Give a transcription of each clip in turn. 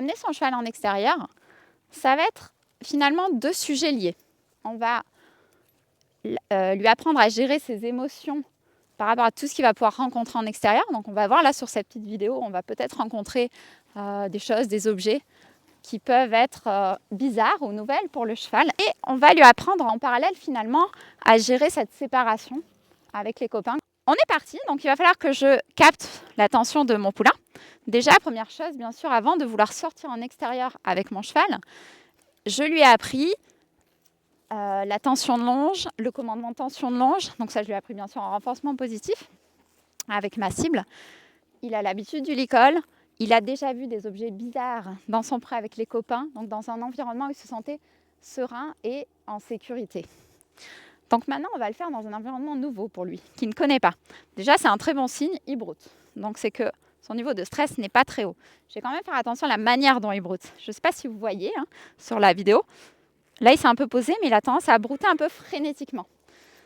amener son cheval en extérieur, ça va être finalement 2 sujets liés. On va lui apprendre à gérer ses émotions par rapport à tout ce qu'il va pouvoir rencontrer en extérieur. Donc on va voir là sur cette petite vidéo, on va peut-être rencontrer des choses, des objets qui peuvent être bizarres ou nouvelles pour le cheval. Et on va lui apprendre en parallèle finalement à gérer cette séparation avec les copains. On est parti, donc il va falloir que je capte l'attention de mon poulain. Déjà, première chose, bien sûr, avant de vouloir sortir en extérieur avec mon cheval, je lui ai appris la tension de longe, le commandement de tension de longe. Donc ça, je lui ai appris bien sûr en renforcement positif avec ma cible. Il a l'habitude du licol. Il a déjà vu des objets bizarres dans son pré avec les copains, donc dans un environnement où il se sentait serein et en sécurité. Donc maintenant, on va le faire dans un environnement nouveau pour lui, qu'il ne connaît pas. Déjà, c'est un très bon signe, il broute. Donc c'est que son niveau de stress n'est pas très haut. Je vais quand même faire attention à la manière dont il broute. Je ne sais pas si vous voyez sur la vidéo. Là, il s'est un peu posé, mais il a tendance à brouter un peu frénétiquement.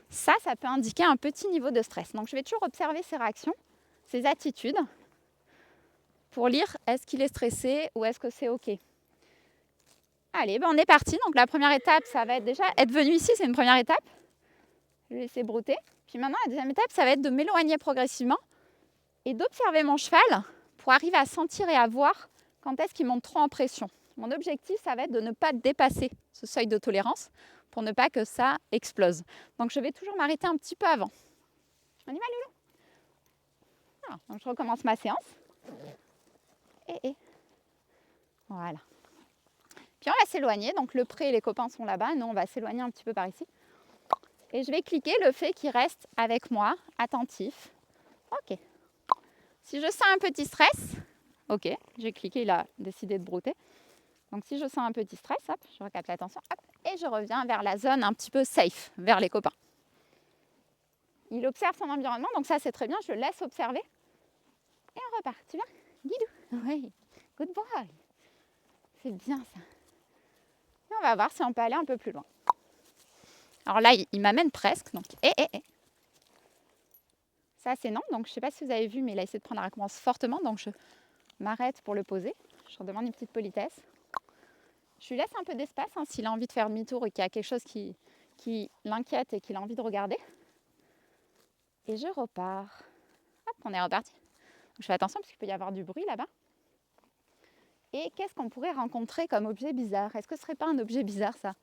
Ça peut indiquer un petit niveau de stress. Donc je vais toujours observer ses réactions, ses attitudes, pour lire est-ce qu'il est stressé ou est-ce que c'est OK. Allez, on est parti. Donc la première étape, ça va être déjà être venu ici, c'est une première étape. Je vais laisser brouter. Puis maintenant, la deuxième étape, ça va être de m'éloigner progressivement et d'observer mon cheval pour arriver à sentir et à voir quand est-ce qu'il monte trop en pression. Mon objectif, ça va être de ne pas dépasser ce seuil de tolérance pour ne pas que ça explose. Donc je vais toujours m'arrêter un petit peu avant. On y va, Loulou? Alors, donc je recommence ma séance. Voilà. Puis on va s'éloigner. Donc le pré et les copains sont là-bas. Nous, on va s'éloigner un petit peu par ici. Et je vais cliquer le fait qu'il reste avec moi, attentif. OK. Si je sens un petit stress, OK, j'ai cliqué, il a décidé de brouter. Donc si je sens un petit stress, hop, je recapte l'attention, hop, et je reviens vers la zone un petit peu safe, vers les copains. Il observe son environnement, donc ça c'est très bien, je le laisse observer. Et on repart. Tu viens, Guidou? Oui, good boy. C'est bien ça. Et on va voir si on peut aller un peu plus loin. Alors là, il m'amène presque, donc Ça c'est non, donc je ne sais pas si vous avez vu, mais il a essayé de prendre la récompense fortement, donc je m'arrête pour le poser. Je redemande une petite politesse. Je lui laisse un peu d'espace s'il a envie de faire demi-tour et qu'il y a quelque chose qui l'inquiète et qu'il a envie de regarder. Et je repars. Hop, on est reparti. Donc, je fais attention parce qu'il peut y avoir du bruit là-bas. Et qu'est-ce qu'on pourrait rencontrer comme objet bizarre? Est-ce que ce serait pas un objet bizarre ça?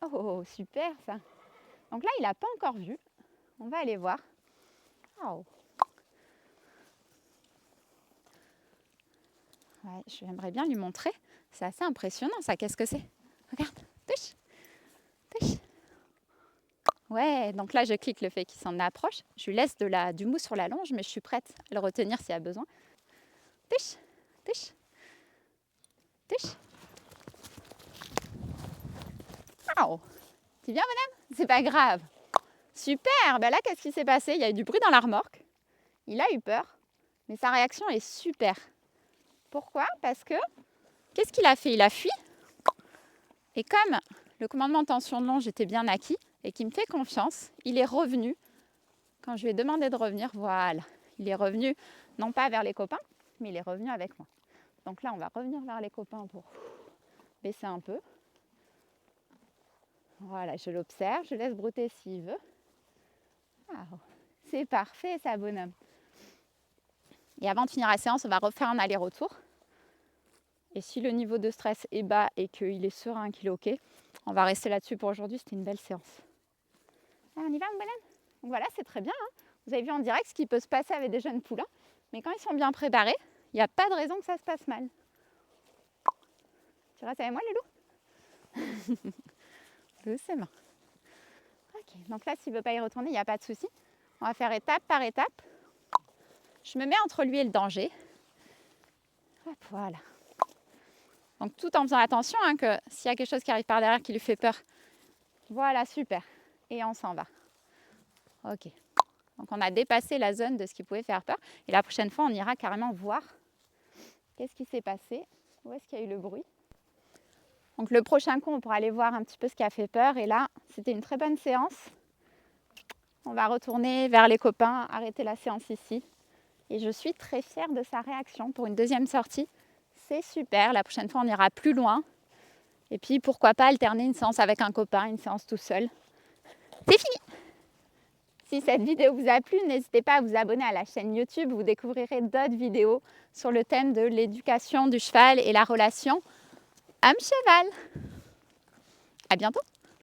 Oh, super ça. Donc là, il n'a pas encore vu. On va aller voir. Oh. Ouais, j'aimerais bien lui montrer. C'est assez impressionnant ça. Qu'est-ce que c'est? Regarde, touche, touche. Ouais, donc là, je clique le fait qu'il s'en approche. Je lui laisse du mousse sur la longe, mais je suis prête à le retenir s'il y a besoin. Touche, touche, touche. Oh, tu viens, madame? C'est pas grave. Super, ben là, qu'est-ce qui s'est passé? Il y a eu du bruit dans la remorque. Il a eu peur, mais sa réaction est super. Pourquoi? Parce que, qu'est-ce qu'il a fait? Il a fui. Et comme le commandement de tension de longe était bien acquis et qu'il me fait confiance, il est revenu. Quand je lui ai demandé de revenir, voilà, il est revenu, non pas vers les copains, mais il est revenu avec moi. Donc là, on va revenir vers les copains pour baisser un peu. Voilà, je l'observe, je laisse brouter s'il veut. Oh, c'est parfait ça, bonhomme. Et avant de finir la séance, on va refaire un aller-retour. Et si le niveau de stress est bas et qu'il est serein, qu'il est OK, on va rester là-dessus pour aujourd'hui. C'était une belle séance. Allez, on y va, mon bonhomme? Donc voilà, c'est très bien. Vous avez vu en direct ce qui peut se passer avec des jeunes poulains. Mais quand ils sont bien préparés, il n'y a pas de raison que ça se passe mal. Tu restes avec moi, Loulou? Doucement. Ok, donc là, s'il ne veut pas y retourner, il n'y a pas de souci. On va faire étape par étape. Je me mets entre lui et le danger. Hop, voilà. Donc tout en faisant attention que s'il y a quelque chose qui arrive par derrière qui lui fait peur. Voilà, super. Et on s'en va. Ok. Donc on a dépassé la zone de ce qui pouvait faire peur. Et la prochaine fois, on ira carrément voir qu'est-ce qui s'est passé, où est-ce qu'il y a eu le bruit. Donc le prochain coup, on pourra aller voir un petit peu ce qui a fait peur. Et là, c'était une très bonne séance. On va retourner vers les copains, arrêter la séance ici. Et je suis très fière de sa réaction pour une deuxième sortie. c'est super. La prochaine fois, on ira plus loin. Et puis, pourquoi pas alterner une séance avec un copain, une séance tout seul. C'est fini! Si cette vidéo vous a plu, n'hésitez pas à vous abonner à la chaîne YouTube. Vous découvrirez d'autres vidéos sur le thème de l'éducation du cheval et la relation homme-cheval. À bientôt!